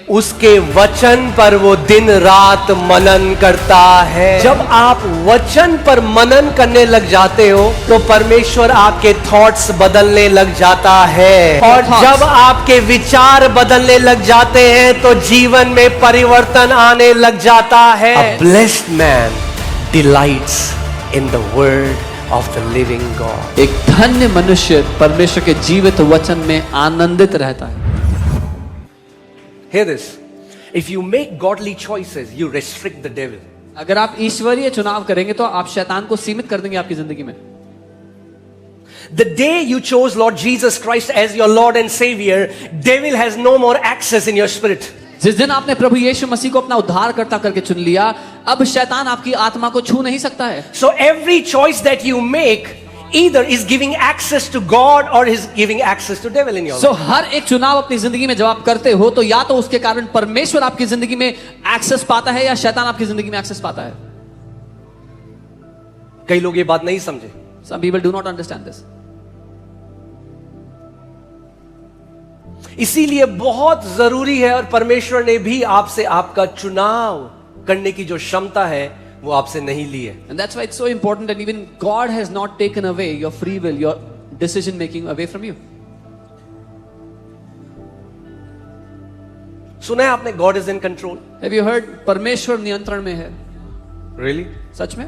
उसके वचन पर वो दिन रात मनन करता है। जब आप वचन पर मनन करने लग जाते हो तो परमेश्वर आपके थॉट्स बदलने लग जाता है, और जब आपके विचार बदलने लग जाते हैं तो जीवन में परिवर्तन आने लग जाता है। A blessed man delights in the word of the living God. एक धन्य मनुष्य परमेश्वर के जीवित वचन में आनंदित रहता है। Hear this. If you make godly choices, you restrict the devil. अगर आप ईश्वरीय चुनाव करेंगे तो आप शैतान को सीमित कर देंगे आपकी जिंदगी में। The day you chose Lord Jesus Christ as your Lord and Savior, devil has no more access in your spirit. जिस दिन आपने प्रभु यीशु मसीह को अपना उद्धारकर्ता करके चुन लिया, अब शैतान आपकी आत्मा को छू नहीं सकता है। So every choice that you make either is giving access to God or is giving access to devil in your life. So हर एक चुनाव अपनी जिंदगी में जब आप करते हो तो या तो उसके कारण परमेश्वर आपकी जिंदगी में एक्सेस पाता है या शैतान आपकी जिंदगी में एक्सेस पाता है। कई लोग ये बात नहीं समझे। Some people do not understand this. इसीलिए बहुत जरूरी है, और परमेश्वर ने भी आपसे आपका चुनाव करने की जो क्षमता है वो आपसे नहीं ली है। And that's why it's so important that even God has not taken away your free will, your decision making away from you. सुना है आपने God is in control? Have you heard परमेश्वर नियंत्रण में है? Really? सच में?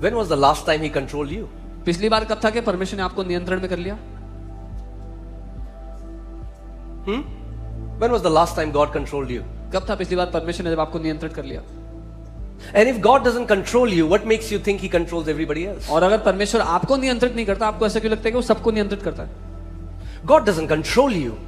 When was the last time he controlled you? पिछली बार कब था कि परमेश्वर ने आपको नियंत्रण में कर लिया? When was the last time God controlled you? कब था पिछली बार परमेश्वर ने जब आपको नियंत्रित कर लिया? And if God doesn't control you, what makes you think he controls everybody else? और अगर परमेश्वर आपको नियंत्रित नहीं करता, आपको ऐसा क्यों लगता है कि वो सबको नियंत्रित करता है? God doesn't control you.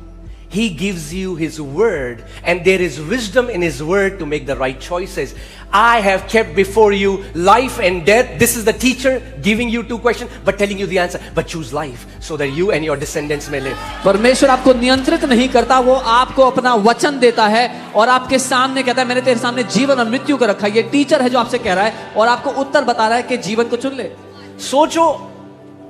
He gives you his word, and there is wisdom in his word to make the right choices. I have kept before you life and death. This is the teacher giving you two questions but telling you the answer. But choose life so that you and your descendants may live. परमेश्वर आपको नियंत्रित नहीं करता, वो आपको अपना वचन देता है और आपके सामने कहता है मैंने तेरे सामने जीवन और मृत्यु को रखा है। ये टीचर है जो आपसे कह रहा है और आपको उत्तर बता रहा है कि जीवन को चुन ले। सोचो,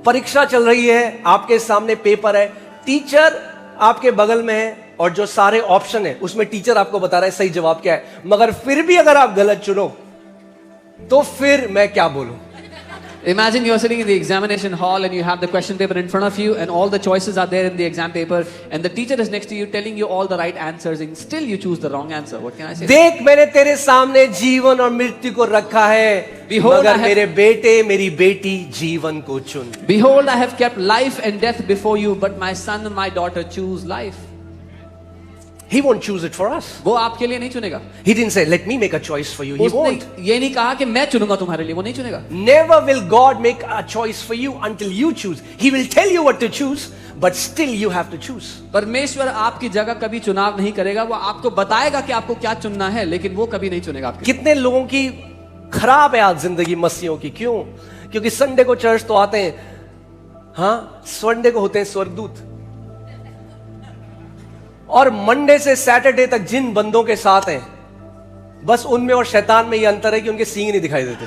परीक्षा चल रही है, आपके सामने पेपर है, टीचर आपके बगल में है और जो सारे ऑप्शन है उसमें टीचर आपको बता रहा है सही जवाब क्या है, मगर फिर भी अगर आप गलत चुनो तो फिर मैं क्या बोलूं? Imagine you're sitting in the examination hall and you have the question paper in front of you and all the choices are there in the exam paper and the teacher is next to you telling you all the right answers and still you choose the wrong answer. What can I say? देख, मैंने तेरे सामने जीवन और मृत्यु को रखा है, मगर मेरे बेटे मेरी बेटी जीवन को चुन। Behold, I have kept life and death before you, but my son and my daughter choose life. He won't choose it for us. वो आपके लिए नहीं चुनेगा। He didn't say, let me make a choice for you. He won't. ये नहीं कहा कि मैं चुनूंगा तुम्हारे लिए, वो नहीं चुनेगा। Never will God make a choice for you until you choose. He will tell you what to choose, but still you have to choose. परमेश्वर आपकी जगह कभी चुनाव नहीं करेगा, वो आपको बताएगा कि आपको क्या चुनना है, लेकिन वो कभी नहीं चुनेगा आपके। कितने लोगों की खराब है आज जिंदगी मसीहों की, क्यों? क्योंकि संडे को चर्च तो आते हैं, हाँ, संडे को होते हैं स्वर्गदूत, और मंडे से सैटरडे तक जिन बंदों के साथ हैं, बस उनमें और शैतान में ये अंतर है कि उनके सींग नहीं दिखाई देते।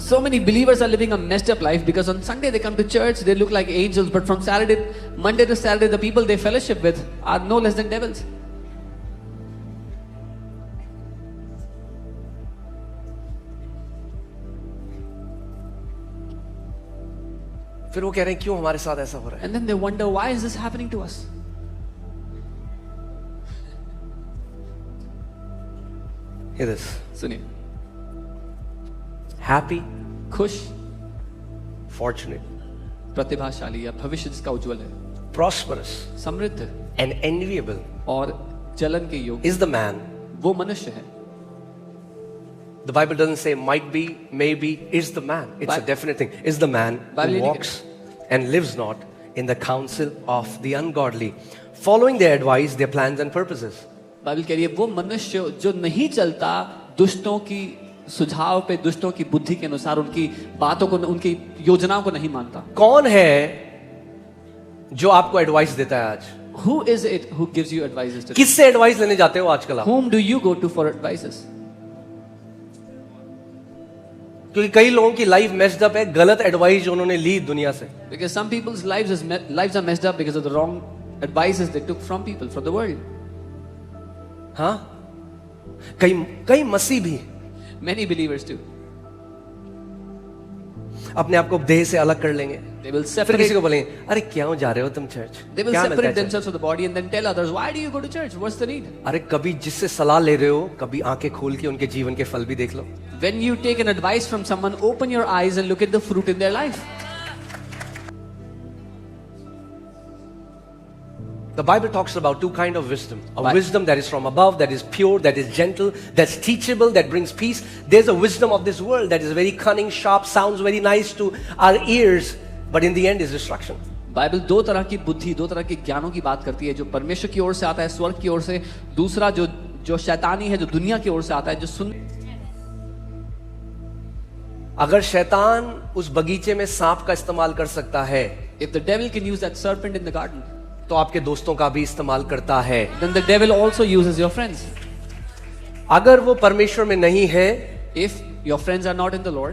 So many believers are living a messed up life because on Sunday they come to church, they look like angels, but from Monday to Saturday, the people they fellowship with are no less than devils. फिर वो कह रहे हैं क्यों हमारे साथ ऐसा हो रहा है? And then they wonder, why is this happening to us? Hear this. सुनिए, Happy, खुश, fortunate, प्रतिभाशाली या भविष्य जिसका उज्जवल है, prosperous, समृद्ध and enviable और जलन के योग्य is the man. वो मनुष्य है। The Bible doesn't say might be, maybe, is the man. It's a definite thing. Is the man who walks and lives not in the counsel of the ungodly, following their advice, their plans and purposes. Bible कह रही है वो मनुष्य जो नहीं चलता दुष्टों की सुझाव पे, दुष्टों की बुद्धि के अनुसार, उनकी बातों को, उनकी योजनाओं को नहीं मानता। कौन है जो आपको एडवाइस देता है आज? Who is it who gives you advices today? किससे एडवाइस लेने जाते हो आजकल आप? Whom do you go to for advices? क्योंकि कई लोगों की लाइफ मेस्ड अप है, गलत एडवाइस जो उन्होंने ली दुनिया से। Because some people's lives are messed up because of the wrong advices they took from people, from the world. हाँ, कई मसीह भी Many believers do. अपने आप को देह से अलग कर लेंगे, They will फिर separate. किसी को बोलेंगे अरे क्यों जा रहे हो तुम चर्च, They will क्या मिलता है separate church? themselves from the body and then tell others, why do you go to church? What's the need? अरे कभी जिससे सलाह ले रहे हो, कभी आंखें खोल के उनके जीवन के फल भी देख लो। When you take an advice from someone, open your eyes and look at the fruit in their life. The Bible talks about two kind of wisdom. A Bi- wisdom that is from above, that is pure, that is gentle, that's teachable, that brings peace. There's a wisdom of this world that is very cunning, sharp, sounds very nice to our ears, but in the end is destruction. Bible दो तरह की बुद्धि, दो तरह के ज्ञानों की बात करती है, जो परमेश्वर की ओर से आता है, स्वर्ग की ओर से। दूसरा जो शैतानी है, जो दुनिया की ओर से आता है, जो सुन। अगर शैतान उस बगीचे में सांप का इस्तेमाल कर सकता है, If the devil can use that serpent in the garden, तो आपके दोस्तों का भी इस्तेमाल करता है। then the devil also uses your friends. अगर वो परमेश्वर में नहीं है, If your friends are not in the Lord,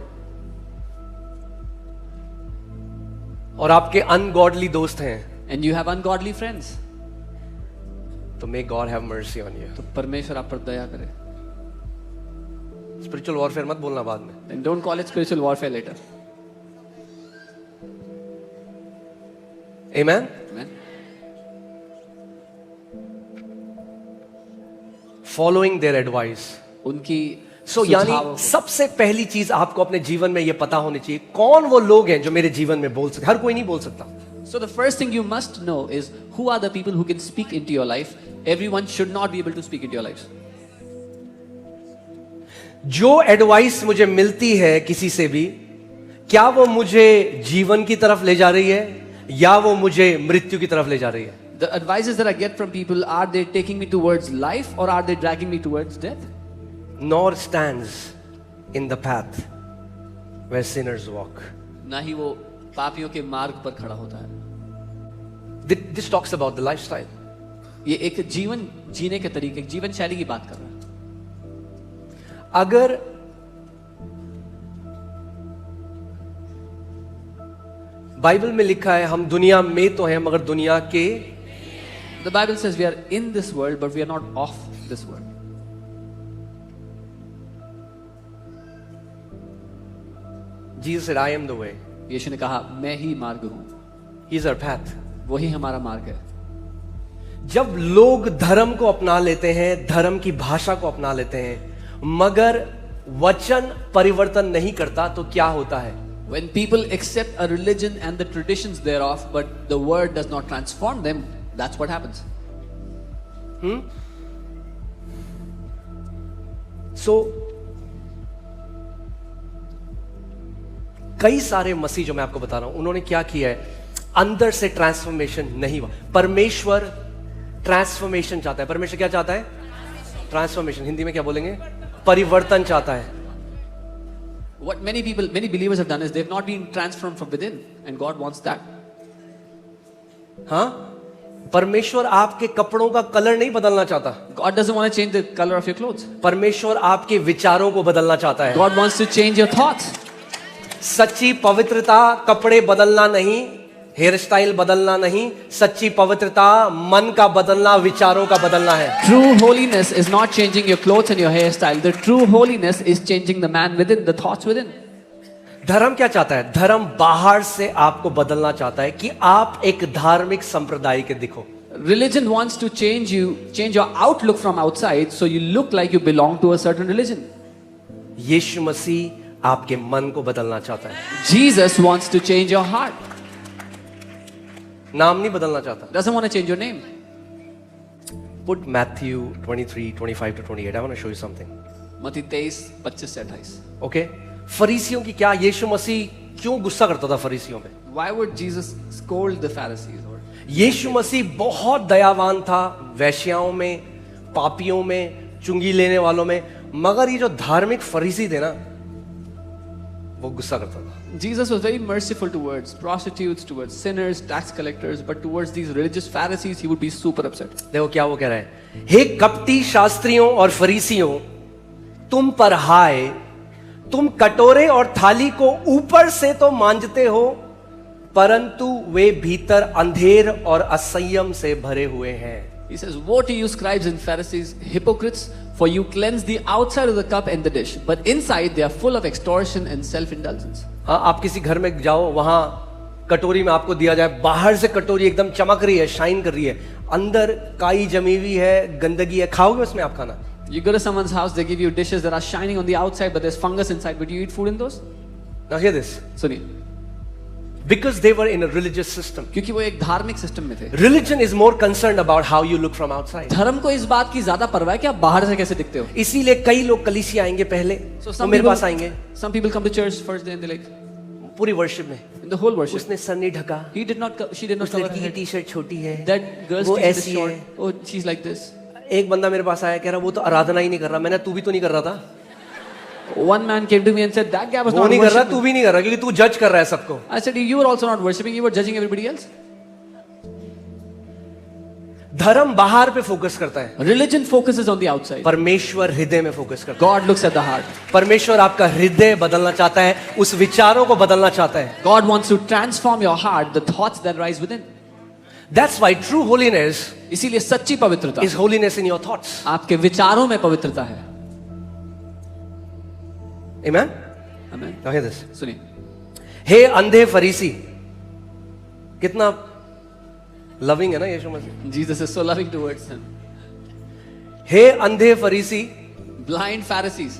और आपके अनगॉडली दोस्त हैं, and you have ungodly friends, तो may God have mercy on you. तो परमेश्वर आप पर दया करे। स्पिरिचुअल वॉरफेयर मत बोलना बाद में। Then don't call it spiritual warfare later. Amen? Amen. Following their advice. उनकी सो यानी सुझावों को- सबसे पहली चीज आपको अपने जीवन में यह पता होनी चाहिए, कौन वो लोग हैं जो मेरे जीवन में बोल सकते। हर कोई नहीं बोल सकता। So the first thing you must know is who are the people who can speak into your life. Everyone should not be able to speak into your lives. जो एडवाइस मुझे मिलती है किसी से भी, क्या वो मुझे जीवन की तरफ ले जा रही है या वो मुझे मृत्यु की तरफ ले जा रही है? The advices that I get from people, are they taking me towards life or are they dragging me towards death? Nor stands in the path where sinners walk. ना ही वो पापियों के मार्ग पर खड़ा होता है। This talks about the lifestyle. ये एक जीवन जीने के तरीके, जीवन शैली की बात कर रहा है। अगर बाइबल में लिखा है हम दुनिया में तो हैं मगर दुनिया के, The Bible says we are in this world, but we are not of this world. Jesus said, I am the way. यीशु ने कहा, मैं ही मार्ग हूं, He is our path. वही हमारा मार्ग है। जब लोग धर्म को अपना लेते हैं, धर्म की भाषा को अपना लेते हैं, मगर वचन परिवर्तन नहीं करता, तो क्या होता है? When people accept a religion and the traditions thereof, but the word does not transform them, that's what happens. So, कई सारे मसीह जो मैं आपको बता रहा हूं, उन्होंने क्या किया है, अंदर से ट्रांसफॉर्मेशन नहीं हुआ। परमेश्वर ट्रांसफॉर्मेशन चाहता है। परमेश्वर क्या चाहता है? ट्रांसफॉर्मेशन। हिंदी में क्या बोलेंगे? परिवर्तन चाहता है। What many believers have done is they've not been transformed from within, and God wants that. हाँ, परमेश्वर आपके कपड़ों का कलर नहीं बदलना चाहता। God doesn't want to change the color of your clothes. परमेश्वर आपके विचारों को बदलना चाहता है। God wants to change your thoughts. सच्ची पवित्रता कपड़े बदलना नहीं, हेयर स्टाइल बदलना नहीं, सच्ची पवित्रता मन का बदलना, विचारों का बदलना है। True holiness is not changing your clothes and your hairstyle. The true holiness is changing the man within, the thoughts within. धर्म क्या चाहता है? धर्म बाहर से आपको बदलना चाहता है कि आप एक धार्मिक संप्रदाय के दिखो। Religion wants to change you, change your outlook from outside, so you look like you belong to a certain religion. यीशु मसीह आपके मन को बदलना चाहता है, Jesus wants to change your heart. नाम नहीं बदलना चाहता। Doesn't want to change your name. Put Matthew 23, 25 to 28. I want to show you something. मत्ती 23, 25 से 28. Okay? फरीसियों की क्या, यीशु मसीह क्यों गुस्सा करता था फरीसियों पे? Why would Jesus scold the Pharisees? Or यीशु मसीह बहुत दयावान था वेश्याओं में, पापियों में, चुंगी लेने वालों में, मगर ये जो धार्मिक फरीसी थे ना, वो गुस्सा करता था। Jesus was very merciful towards prostitutes, towards sinners, tax collectors, but towards these religious Pharisees, he would be super upset. देखो क्या वो कह रहा है, हे कपटी शास्त्रियों और फरीसियों, तुम पर हाय, तुम कटोरे और थाली को ऊपर से तो मांजते हो, परंतु वे भीतर अंधेर और असंयम से भरे हुए हैं। He says, "Woe to you, scribes and Pharisees, hypocrites, for you cleanse the outside of the cup and the dish, but inside they are full of extortion and self-indulgence." हाँ, आप किसी घर में जाओ, वहां कटोरी में आपको दिया जाए, बाहर से कटोरी एकदम चमक रही है, शाइन कर रही है, अंदर काई जमी हुई है, गंदगी है, खाओगे उसमें आप खाना? You go to someone's house, they give you dishes that are shining on the outside, but there's fungus inside. Would you eat food in those? Now hear this. सुनिए, Because they were in a religious system. क्योंकि वो एक धार्मिक system में थे। Religion is more concerned about how you look from outside. धर्म को इस बात की ज्यादा परवाह है कि आप बाहर से कैसे दिखते हो। इसीलिए कई लोग कलीसिया आएंगे पहले, So वो मेरे पास आएंगे some people come to church first day and they like पूरी वर्शिप में, in the whole worship. उसने सर नहीं ढका, He did not. She did not उस cover लड़की her की head. टी शर्ट छोटी है, That girl's वो t-shirt is ऐसी short. है। Oh, she's like this. एक बंदा मेरे पास आया, कह रहा वो तो आराधना ही नहीं कर रहा। मैंने, तू भी तो नहीं कर रहा था? One man came to me and said, "That guy was वो not नहीं कर रहा, worshiping." तू भी नहीं कर रहा, क्योंकि तू जज कर रहा है सबको। I said, "You were also not worshiping. You were judging everybody else." धर्म बाहर पे फोकस करता है, Religion focuses on the outside. परमेश्वर हृदय में फोकस करता है। God looks at the heart. परमेश्वर आपका हृदय बदलना चाहता है, उस विचारों को बदलना चाहता है। God wants to transform your heart, the thoughts that rise within. That's why true holiness इसीलिए सच्ची पवित्रता is holiness in your thoughts. आपके विचारों में पवित्रता है। Amen? Amen. Now hear this. सुनिए, हे अंधे फरीसी, कितना लविंग है ना यीशु मसीह। Jesus is so loving towards him. हे अंधे फरीसी, Blind Pharisees,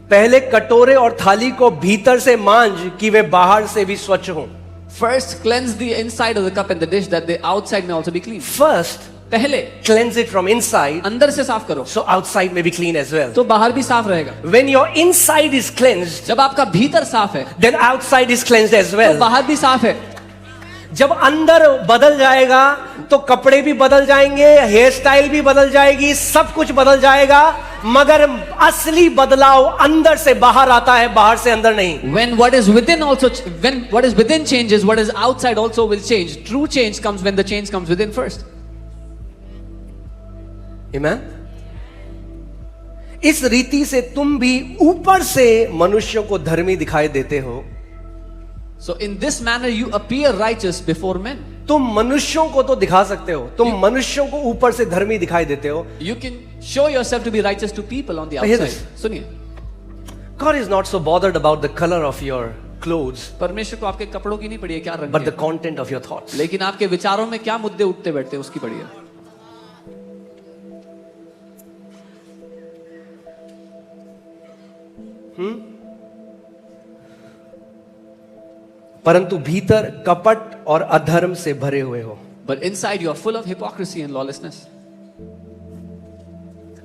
पहले कटोरे और थाली को भीतर से मांज कि वे बाहर से भी स्वच्छ हों। first cleanse the inside of the cup and the dish, that the outside may also be clean. First पहले cleanse it from inside, अंदर से साफ करो, so outside may be clean as well. तो बाहर भी साफ रहेगा। When your inside is cleansed, जब आपका भीतर साफ है, then outside is cleansed as तो well. बाहर भी साफ है। जब अंदर बदल जाएगा तो कपड़े भी बदल जाएंगे, हेयर स्टाइल भी बदल जाएगी, सब कुछ बदल जाएगा, मगर असली बदलाव अंदर से बाहर आता है, बाहर से अंदर नहीं। When what is within also, when what is within changes, what is outside also will change. True change comes when the change comes within first. Amen? इस रीति से तुम भी ऊपर से मनुष्यों को धर्मी दिखाई देते हो। So in this manner you appear righteous before men. तुम मनुष्यों को तो दिखा सकते हो, तुम मनुष्यों को ऊपर से धर्मी दिखाई देते हो। You can show yourself to be righteous to people on the Hear outside. this. सुनिए, God is not so bothered about the color of your clothes, परमेश्वर को आपके कपड़ों की नहीं पड़ी है क्या रंग but की the content of your thoughts. है, लेकिन आपके विचारों में क्या मुद्दे उठते बैठते हैं उसकी पड़ी है। परंतु भीतर कपट और अधर्म से भरे हुए हो। But inside you are full of hypocrisy and lawlessness.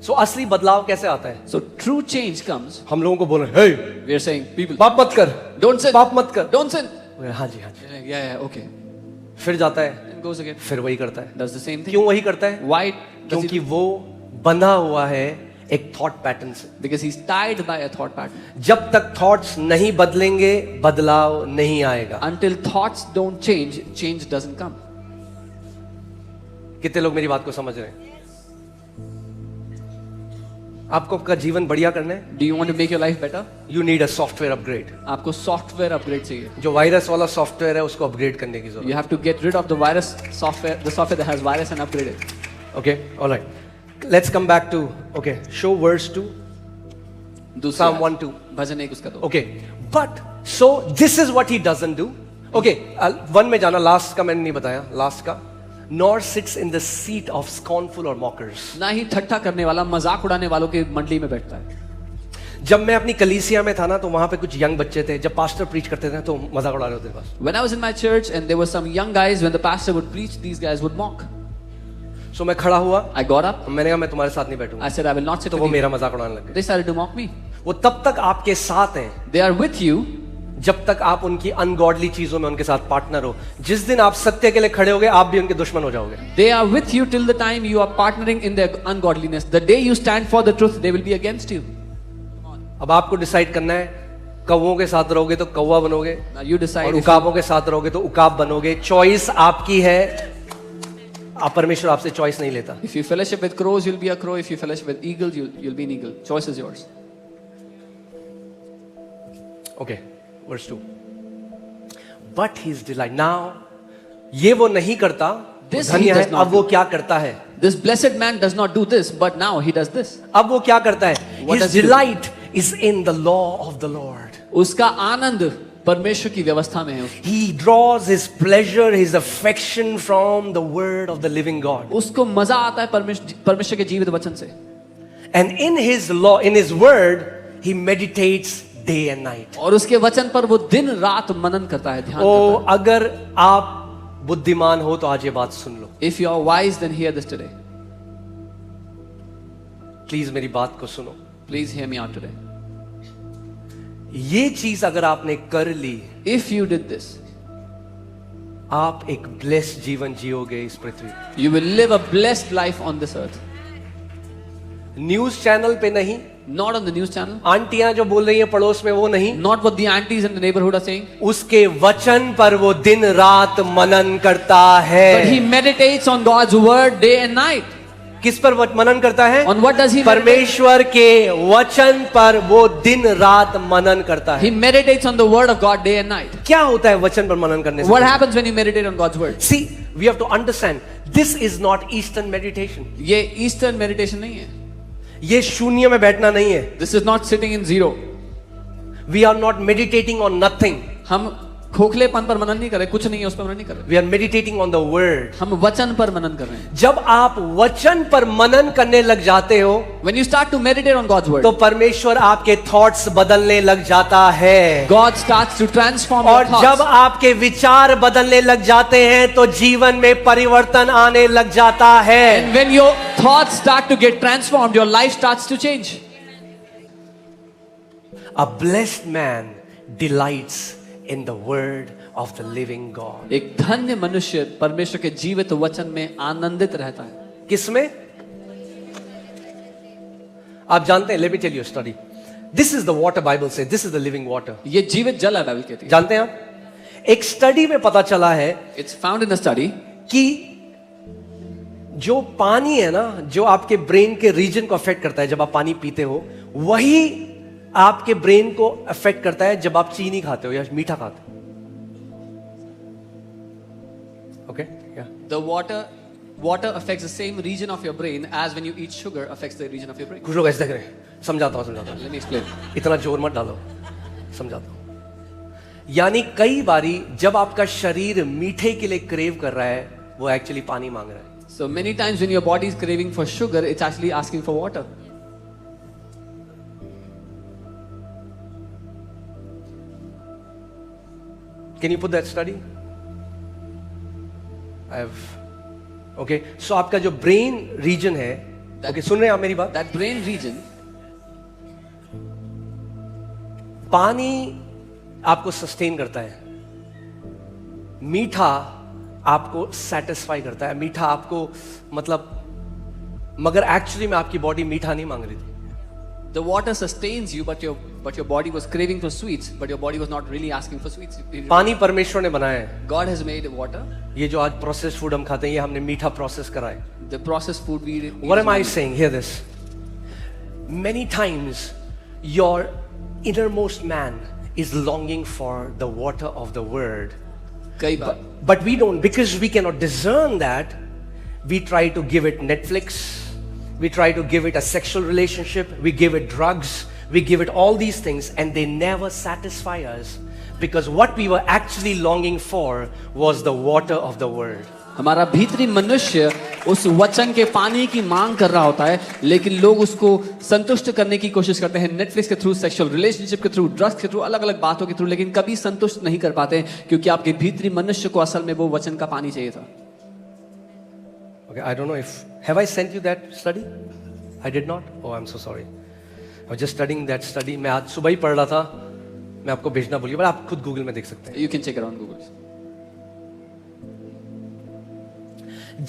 सो असली बदलाव कैसे आता है? So true change comes. हम लोगों को बोले, हे We are saying, people, पाप मत कर, don't sin, पाप मत कर। don't sin. हाँ जी हाँ जी। Yeah, okay. फिर जाता है, And goes again. फिर वही करता है। Does the same thing. क्यों वही करता है? Why does क्योंकि he? वो बंधा हुआ है एक थॉट पैटर्न से। Because he's tied by a thought pattern. जब तक थॉट्स नहीं बदलेंगे, बदलाव नहीं आएगा। Until thoughts don't change, change doesn't come. कितने लोग मेरी बात को समझ रहे हैं? आपको आपका जीवन बढ़िया करना है, Do you want to make your life better? You need a software upgrade. आपको सॉफ्टवेयर अपग्रेड चाहिए. जो वायरस वाला सॉफ्टवेयर है उसको अपग्रेड करने की जरूरत You have to get rid of the virus software, the software that has virus, and upgrade it. है। Okay, alright, let's come back to, okay, show verse 2, दूसरा Psalm 1:2. भजन 1 उसका दो. Okay, but so this is what he doesn't do. Okay, 1 में जाना, last का मैंने नहीं बताया, लास्ट का, nor sits in the seat of scornful or mockers. ना ही ठट्ठा करने वाला, मजाक उड़ाने वालों की मंडली में बैठता है. जब मैं अपनी कलीसिया में था ना, तो वहां पे कुछ यंग बच्चे थे, जब पास्टर प्रीच करते थे तो मजाक उड़ा रहे होते थे बस। When I was in my church and there were some young guys, when the pastor would preach, these guys would mock. सो मैं खड़ा हुआ, I got up. मैंने कहा मैं तुम्हारे साथ नहीं बैठूंगा, I said, I will not sit तो with वो you. मेरा मजाक उड़ाने लग गए। They started to mock me. वो तब तक आपके साथ हैं They are with you जब तक आप उनकी अनगॉडली चीजों में उनके साथ पार्टनर हो। जिस दिन आप सत्य के लिए खड़े होगे, आप भी उनके दुश्मन हो जाओगे। They are with you till the time you are partnering in their ungodliness. The day you stand for the truth, they will be against you. अब आपको डिसाइड करना है, कौवों के साथ रहोगे तो कौवा बनोगे, Now you decide. और If you, उकाबों के साथ रहोगे तो उकाब बनोगे। चॉइस आपकी है, आप, परमेश्वर आपसे चॉइस नहीं लेता। if you fellowship with crows, you'll be a crow. If you fellowship with eagles, you'll be an eagle. Choice is yours. Okay, verse 2, but he is delight. Now ये वो नहीं करता, This he धन्य है। does not अब वो do. क्या करता है? This blessed man does not do this, but now he does this. अब वो क्या करता है? What His does he do? delight is in the law of the Lord. उसका आनंद परमेश्वर की व्यवस्था में है. He draws his pleasure, his affection from the word of the living God. उसको मजा आता है परमेश्वर के जीवित वचन से. And in his law, in his word, he meditates day and night. और उसके वचन पर वो दिन रात मनन करता है, ध्यान ओ, करता अगर आप बुद्धिमान हो तो आज ये बात सुन लो. है. If you are wise, then hear this today. Please मेरी बात को सुनो. Please hear me out today. ये चीज अगर आपने कर ली, If you did this, आप एक ब्लेस्ड जीवन जियोगे इस पृथ्वी. you will live a blessed life on this earth. News channel पे नहीं, Not on the news channel. आंटियां जो बोल रही हैं पड़ोस में वो नहीं, Not what the aunties in the neighborhood are saying. उसके वचन पर वो दिन रात मनन करता But he है. meditates on God's word day and night. किस पर मनन करता है? On what does he meditate? परमेश्वर के वचन पर वो दिन रात मनन करता He है. meditates on the word of God day and night. क्या होता है वचन पर मनन करने What से? happens when you meditate on God's word? See, we have to understand, this is not Eastern meditation. ये Eastern meditation नहीं है. ये शून्य में बैठना नहीं है. This is not sitting in zero. We are not meditating on nothing. हम खोखलेपन पर मनन नहीं कर रहे, कुछ नहीं है उस पर मनन नहीं कर रहे. We are meditating on the word. हम वचन पर मनन कर रहे हैं. जब आप वचन पर मनन करने लग जाते हो, When you start to meditate on God's word, तो परमेश्वर आपके थॉट्स बदलने लग जाता है. God starts to transform और your जब thoughts. आपके विचार बदलने लग जाते हैं तो जीवन में परिवर्तन आने लग जाता है. And when your thoughts start to get transformed, your life starts to change. A blessed man delights in the word of the living God. एक धन्य मनुष्य परमेश्वर के जीवित वचन में आनंदित रहता है. किसमें? आप जानते हैं, let me tell you a study. This is the water Bible says. This is the living water. ये जीवित जल है, बाइबल कहती है. जानते हैं आप? एक स्टडी में पता चला है It's found in a study कि जो पानी है ना, जो आपके ब्रेन के रीजन को अफेक्ट करता है जब आप पानी पीते हो, वही आपके ब्रेन को अफेक्ट करता है जब आप चीनी खाते हो या मीठा खाते हो. ओके, या the water affects the same region of your brain as when you eat sugar affects the region of your brain. कुछ लोग ऐसे देख रहे हैं. समझाता हूं. Let me explain. इतना जोर मत डालो, समझाता हूं. यानी कई बारी जब आपका शरीर मीठे के लिए क्रेव कर रहा है, वो एक्चुअली पानी मांग रहा है. So many times when your body is craving for sugar, it's actually asking for water. Can you put that study? I have. Okay, so आपका जो ब्रेन रीजन है, okay, सुन रहे हैं आप मेरी बात? That brain region, पानी आपको सस्टेन करता है, मीठा आपको सेटिस्फाई करता है. मीठा आपको मतलब, मगर एक्चुअली में आपकी बॉडी मीठा नहीं मांग रही थी. the water sustains you, but your body was craving for sweets, but your body was not really asking for sweets. पानी परमेश्वर ने बनाया है. God has made water. ये जो आज प्रोसेस्ड फूड हम खाते हैं, ये हमने मीठा प्रोसेस करा है. The processed food we eat. What am I saying? Hear this. Many times your innermost man is longing for the water of the word. कई बार. But we don't, because we cannot discern that, we try to give it Netflix, we try to give it a sexual relationship, we give it drugs, we give it all these things, and they never satisfy us, because what we were actually longing for was the water of the word. हमारा भीतरी मनुष्य उस वचन के पानी की मांग कर रहा होता है, लेकिन लोग उसको संतुष्ट करने की कोशिश करते हैं नेटफ्लिक्स के थ्रू, सेक्सुअल रिलेशनशिप के थ्रू, ड्रग्स के थ्रू, अलग अलग बातों के थ्रू, लेकिन कभी संतुष्ट नहीं कर पाते, क्योंकि आपके भीतरी मनुष्य को असल में वो वचन का पानी चाहिए था. Okay, I don't know if, have I sent you that study? I did not? Oh, I'm so sorry. I was just studying that study. मैं आज सुबह ही पढ़ रहा था, मैं आपको भेजना भूल गया, पर आप खुद गूगल में देख सकते हैं. You can check it on Google.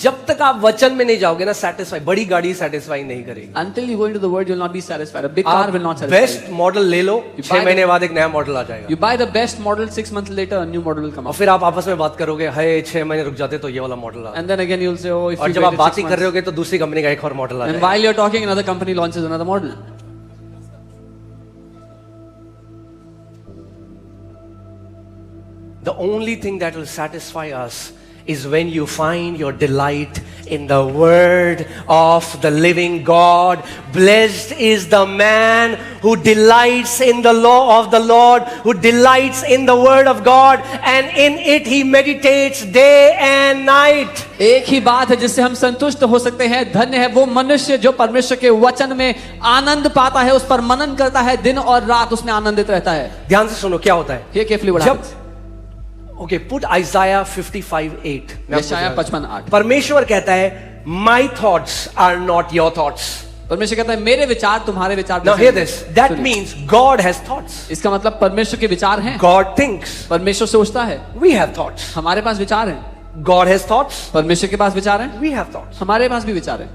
जब तक आप वचन में नहीं जाओगे ना, सेटिस्फाई, बड़ी गाड़ी सेटिस्फाई नहीं करेगी. Until you go into the word, you will not be satisfied. A big car will not satisfy best you. Model ले लो, You 6 buy महीने बाद एक नया मॉडल आ जाएगा. You buy the best model, 6 months later, a new model will come और out. फिर आप आपस में बात करोगे, हाय 6 महीने रुक जाते तो ये वाला मॉडल आ. And then again, you'll say, oh, if और you जब आप waited बात 6 ही कर रहे months. होगे तो दूसरी कंपनी का एक और मॉडल आ And जाएगा. while you're talking, another company launches another model. The only thing that will satisfy us is when you find your delight in the word of the living God. Blessed is the man who delights in the law of the Lord, who delights in the word of God, and in it he meditates day and night. एक ही बात है जिससे हम संतुष्ट हो सकते हैं। धन्य है वो मनुष्य जो परमेश्वर के वचन में आनंद पाता है, उस पर मनन करता है, दिन और रात उसमें आनंदित रहता है। ध्यान से सुनो क्या होता है। Hear carefully what happens. Okay, put Isaiah 55:8। यशायाह 55:8। परमेश्वर कहता है my thoughts are not your thoughts. परमेश्वर कहता है मेरे विचार तुम्हारे विचार Now नहीं hear हैं। this. That means God has thoughts. इसका मतलब परमेश्वर के विचार हैं। God thinks. परमेश्वर सोचता है। We have thoughts. हमारे पास विचार हैं। God has thoughts. परमेश्वर के पास विचार हैं। We have thoughts. हमारे पास भी विचार हैं।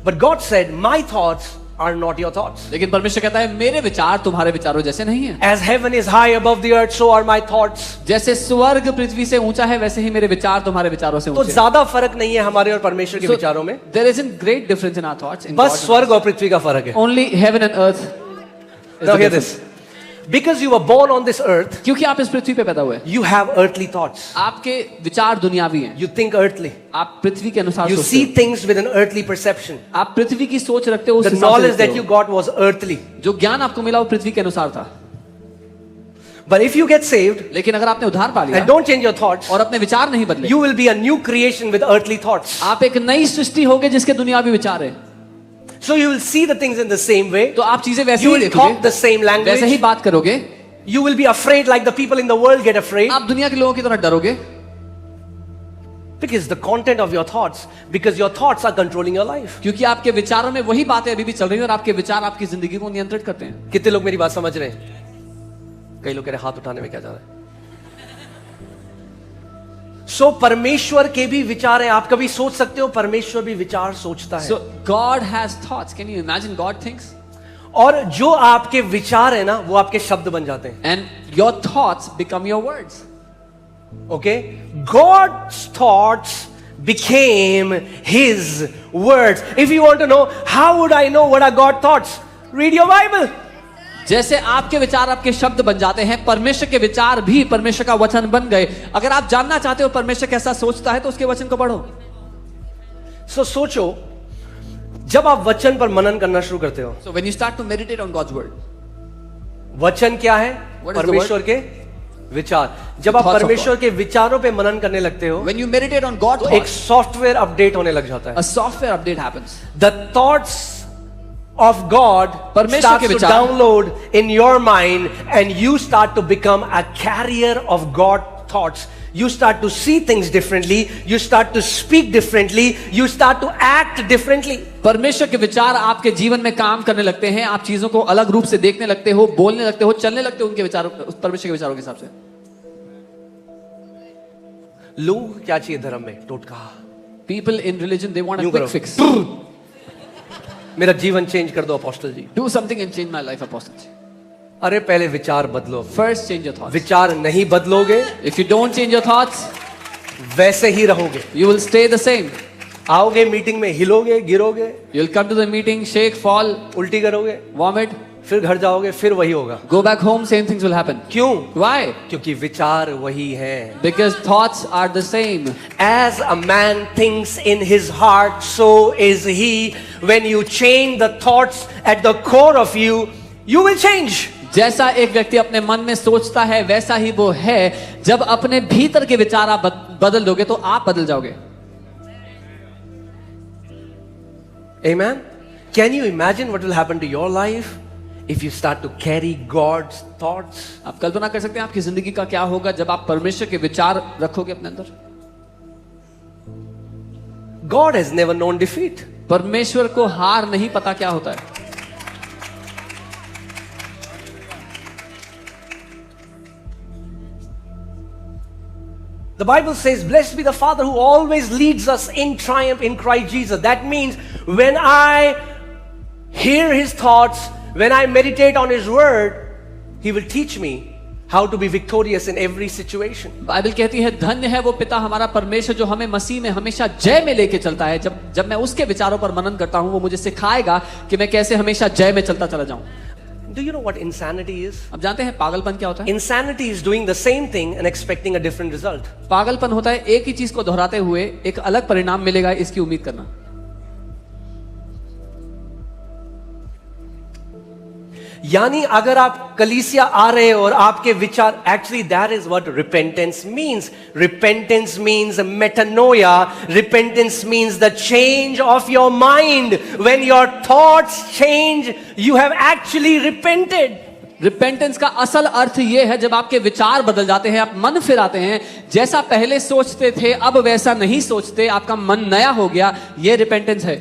But God said, my thoughts are not your thoughts. लेकिन परमेश्वर कहता है मेरे विचार तुम्हारे विचारों जैसे नहीं हैं। As heaven is high above the earth, so are my thoughts. जैसे स्वर्ग पृथ्वी से ऊंचा है वैसे ही मेरे विचार तुम्हारे विचारों से तो ऊंचे हैं। ज्यादा फर्क नहीं है हमारे और परमेश्वर के विचारों में। There isn't great difference in our thoughts. in बस God. स्वर्ग और पृथ्वी का फर्क है। Only heaven and earth. is Now the hear difference. this. Because you were born on this earth, क्योंकि आप इस पृथ्वी पे पैदा हुए, you have earthly thoughts. आपके विचार दुनियावी हैं। You think earthly. आप पृथ्वी के अनुसार You सोचते see हो। things with an earthly perception. आप पृथ्वी की सोच रखते हो। उस The हिसाब से knowledge देखते that you हो। got was earthly. जो ज्ञान आपको मिला वो पृथ्वी के अनुसार था। But if you get saved लेकिन अगर आपने उद्धार पा लिया and don't change your thoughts, और अपने विचार नहीं बदले, you will be a new creation with earthly thoughts. आप एक नई सृष्टि होगे जिसके दुनियावी विचार है। So you will see the things in the same way. तो आप चीजें वैसे You ही will talk देखोगे, the same वैसे ही language. बात करोगे। You will be afraid like the people in the world get afraid. आप दुनिया के लोगों की तरह डरोगे Because the content of your thoughts, because your thoughts are controlling your life. क्योंकि आपके विचारों में वही बातें अभी भी चल रही हैं और आपके विचार आपकी जिंदगी को नियंत्रित करते हैं। कितने लोग मेरी बात समझ रहे हैं? कई लोग कह रहे हैं, हाथ उठाने में क्या जा रहा है? सो परमेश्वर के भी विचार हैं। आप कभी सोच सकते हो परमेश्वर भी विचार सोचता है। So God has thoughts. Can you imagine God thinks? और जो आपके विचार है ना वो आपके शब्द बन जाते हैं। And your thoughts become your words. Okay? God's thoughts became his words. If you want to know how would I know what are God's thoughts? Read your Bible. जैसे आपके विचार आपके शब्द बन जाते हैं, परमेश्वर के विचार भी परमेश्वर का वचन बन गए। अगर आप जानना चाहते हो परमेश्वर कैसा सोचता है तो उसके वचन को पढ़ो। So सोचो, जब आप वचन पर मनन करना शुरू करते हो, So when you start to meditate on God's word, वचन क्या है? What is the परमेश्वर के विचार। जब आप Thoughts of परमेश्वर के विचारों पे मनन करने लगते हो when you meditate on God's तो एक thoughts, सॉफ्टवेयर अपडेट होने लग जाता है। a software update happens. The thoughts of God परमेश्वर starts के to विचार download in your mind and you start to become a carrier of God thoughts. You start to see things differently, you start to speak differently, you start to act differently. परमेश्वर के विचार आपके जीवन में काम करने लगते हैं। आप चीजों को अलग रूप से देखने लगते हो, बोलने लगते हो, चलने लगते हो उनके विचारों, परमेश्वर के विचारों के हिसाब से। लोगों को क्या चाहिए धर्म में? टोटका। People in religion they want a यूं quick करो। fix. मेरा जीवन चेंज कर दो apostle ji. Do something and change my life, apostle. अरे पहले विचार बदलो। First change your thoughts. विचार नहीं बदलोगे If you don't change your thoughts, वैसे ही रहोगे। you will stay the same. आओगे मीटिंग में, हिलोगे, गिरोगे, You'll come to the meeting, shake, fall, उल्टी करोगे, vomit, फिर घर जाओगे, फिर वही होगा। go back home, same things will happen. क्यों? Why? क्योंकि विचार वही है। Because thoughts are the same. As a man thinks in his heart, so is he. When you change the thoughts at the core of you, you will change. जैसा एक व्यक्ति अपने मन में सोचता है वैसा ही वो है। जब अपने भीतर के विचार आप बदल दोगे तो आप बदल जाओगे। Amen? Can you imagine what will happen to your life if you start to carry God's thoughts? आप कल्पना कर सकते हैं आपकी जिंदगी का क्या होगा जब आप परमेश्वर के विचार रखोगे अपने अंदर। God has never known defeat. परमेश्वर को हार नहीं पता क्या होता है। The Bible says, blessed be the Father who always leads us in triumph in Christ Jesus. That means when I hear His thoughts, when I meditate on His word, He will teach me how to be victorious in every situation. Bible कहती है धन्य है वो पिता हमारा परमेश्वर जो हमें मसीह में हमेशा जय में लेके चलता है। जब मैं उसके विचारों पर मनन करता हूं वो मुझे सिखाएगा कि मैं कैसे हमेशा जय में चलता चला जाऊं। Do you know what insanity is? अब जानते हैं पागलपन क्या होता है? Insanity is doing the same thing and expecting a different result. पागलपन होता है एक ही चीज को दोहराते हुए एक अलग परिणाम मिलेगा इसकी उम्मीद करना। यानी अगर आप कलीसिया आ रहे हो और आपके विचार, actually that is what repentance means. Repentance means metanoia. Repentance means the change of your mind. When your thoughts change, you have actually repented. Repentance का असल अर्थ यह है जब आपके विचार बदल जाते हैं, आप मन फिराते हैं, जैसा पहले सोचते थे अब वैसा नहीं सोचते, आपका मन नया हो गया, यह रिपेंटेंस है।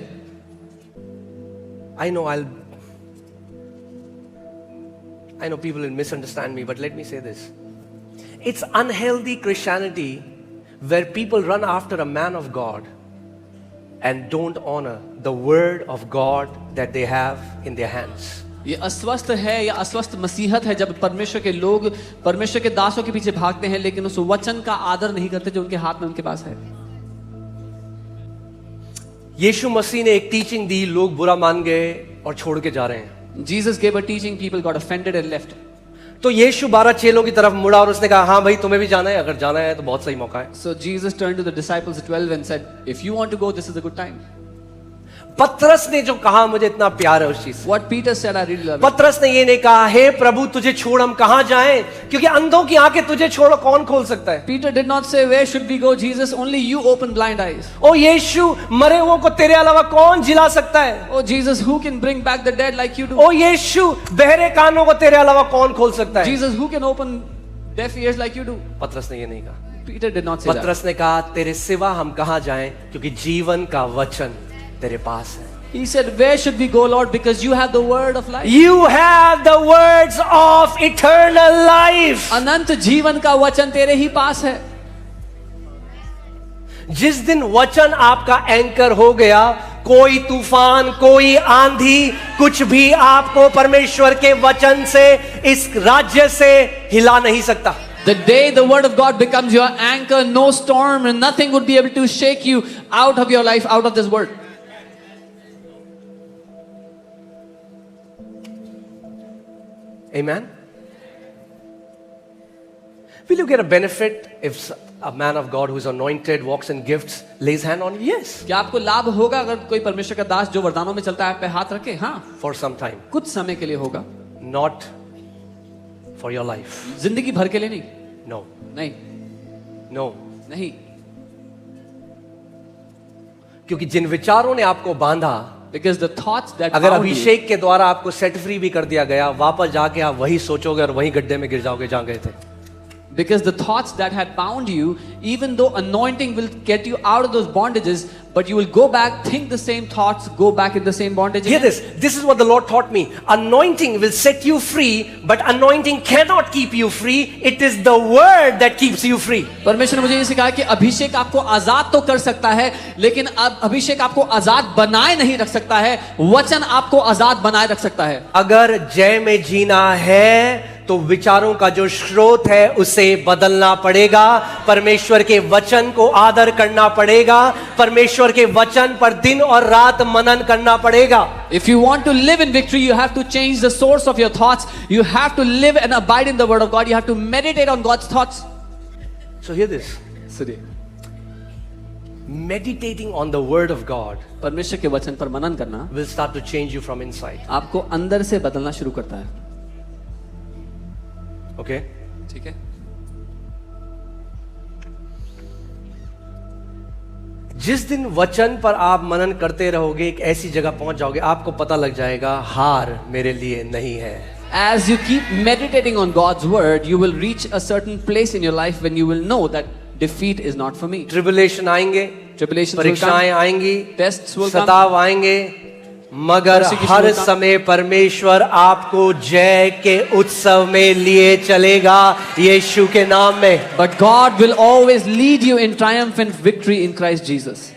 I know people will misunderstand me, but let me say this. It's unhealthy Christianity where people run after a man of God and don't honor the word of God that they have in their hands. ये अस्वस्थ है या अस्वस्थ मसीहत है जब परमेश्वर के लोग परमेश्वर के दासों के पीछे भागते हैं लेकिन उस वचन का आदर नहीं करते जो उनके हाथ में उनके पास है। यीशु मसीह ने एक टीचिंग दी, लोग बुरा मान गए और छोड़ के जा रहे हैं। Jesus gave a teaching, people got offended and left. तो यीशु 12 चेलों की तरफ मुड़ा और उसने कहा, हाँ भाई तुम्हें भी जाना है, अगर जाना है तो बहुत सही मौका है। So Jesus turned to the disciples, the 12, and said, if you want to go, this is a good time. पतरस ने जो कहा मुझे इतना प्यार है उस चीज से। What Peter said, I really love it. पतरस ने ये नहीं कहा, हे प्रभु तुझे छोड़ हम कहां जाएं, क्योंकि अंधों की आंखें तुझे छोड़ कौन खोल सकता है। Peter did not say, where should we go, Jesus? Only you open blind eyes. ओ यीशु, मरे हुओं को तेरे अलावा कौन जिला सकता है। Oh Jesus, who can bring back the dead like you do? ओ यीशु, बहरे कानों को तेरे अलावा कौन खोल सकता है। Jesus, who can open deaf ears like you do? पतरस ने ये नहीं कहा। Peter did not say that. पतरस ने कहा, तेरे सिवा हम कहां जाएं, क्योंकि जीवन का वचन तेरे पास है। He said, where should we go, Lord? Because you have the word of life. You have the words of eternal life. अनंत जीवन का वचन तेरे ही पास है। जिस दिन वचन आपका एंकर हो गया, कोई तूफान, कोई आंधी, कुछ भी आपको परमेश्वर के वचन से, इस राज्य से हिला नहीं सकता। The day the word of God becomes your anchor, no storm and nothing would be able to shake you out of your life, out of this word. Amen. Will you get a benefit if a man of God who is anointed, walks in gifts, lays hand on you? Yes. क्या आपको लाभ होगा अगर कोई परमेश्वर का दास जो वरदानों में चलता है आप पे हाथ रखे? हाँ, For some time. कुछ समय के लिए होगा, Not for your life. जिंदगी भर के लिए नहीं। No. नहीं, No. नहीं, क्योंकि जिन विचारों ने आपको बांधा, because the thoughts that अगर bound you, अभिषेक के द्वारा आपको सेट फ्री भी कर दिया गया, वापस जाके आप वही सोचोगे और वही गड्ढे में गिर जाओगे जहां गए थे। because the thoughts that had bound you, even though anointing will get you out of those bondages, but you will go back, think the same thoughts, go back in the same bondage Hear again. this is what the Lord taught me. Anointing will set you free, but anointing cannot keep you free. It is the word that keeps you free. परमेश्वर ने मुझे ये सिखाया कि अभिषेक आपको आजाद तो कर सकता है, लेकिन अब अभिषेक आपको आजाद बनाए नहीं रख सकता है, वचन आपको आजाद बनाए रख सकता है। अगर जय में जीना है तो विचारों का जो स्रोत है उसे बदलना पड़ेगा, परमेश्वर के वचन को आदर करना पड़ेगा, परमेश्वर के वचन पर दिन और रात मनन करना पड़ेगा। If you want to live in victory, you have to change the source of your thoughts. You have to live and abide in the word of God. You have to meditate on God's thoughts. So hear this. सुनिए, Meditating on the word of God परमेश्वर के वचन पर मनन करना will start to change you from inside. आपको अंदर से बदलना शुरू करता है। Okay? ठीक है, जिस दिन वचन पर आप मनन करते रहोगे, एक ऐसी जगह पहुंच जाओगे, आपको पता लग जाएगा हार मेरे लिए नहीं है। as you keep meditating on God's word, you will reach a certain place in your life when you will know that defeat is not for me. Tribulation आएंगे, Tribulations will परीक्षाएं come, आएंगी, tests will come, सताव आएंगे, मगर Persecution her will come. समय परमेश्वर आपको जय के उत्सव में लिए चलेगा, यीशु के नाम में। but God will always lead you in triumphant victory in Christ Jesus.